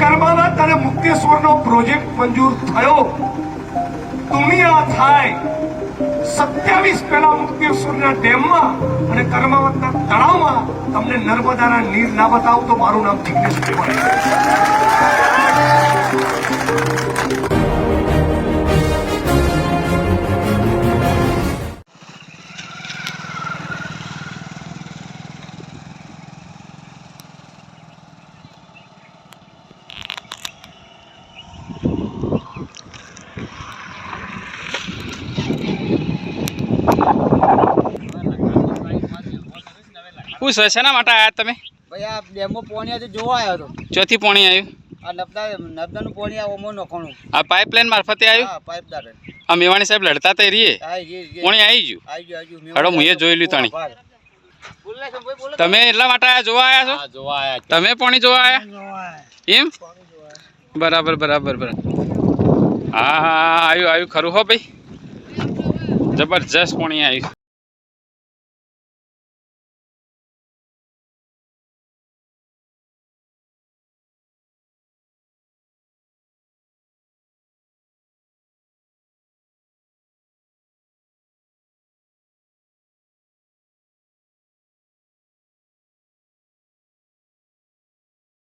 કર્માવત અને મુક્તેશ્વરનો પ્રોજેક્ટ મંજૂર થયો દુનિયા થાય 27 પહેલા મુક્તેશ્વરના ડેમમાં અને કર્માવતના તળાવમાં તમને નર્મદાના નીર ના બતાવું તો મારું નામ જિગ્નેશ મેવાણી છે। પૂછ શેના માટે આયા તમે? ભાઈ આ ડેમમાં પાણી હતું જોવા આવ્યો હતો। ચોથી પાણી આવ્યું? આ નર્મદાનું પાણી આ ઓમો નખાણું। આ પાઇપલાઇન મારફતે આવ્યું? હા પાઇપદાર। આ મેવાણી સાહેબ લડતા તે રીએ પાણી આવી ગયું? હેડો હું એ જોઈ લ્યું તાણી। તમે એટલા માટે આયા જોવા આવ્યા છો? જોવા આવ્યા। તમે પાણી જોવા આવ્યા એમ? બરાબર બરાબર બરાબર। હા હા આવ્યું આવ્યું ખરું હો ભાઈ, જબરજસ્ત પાણી આવ્યું।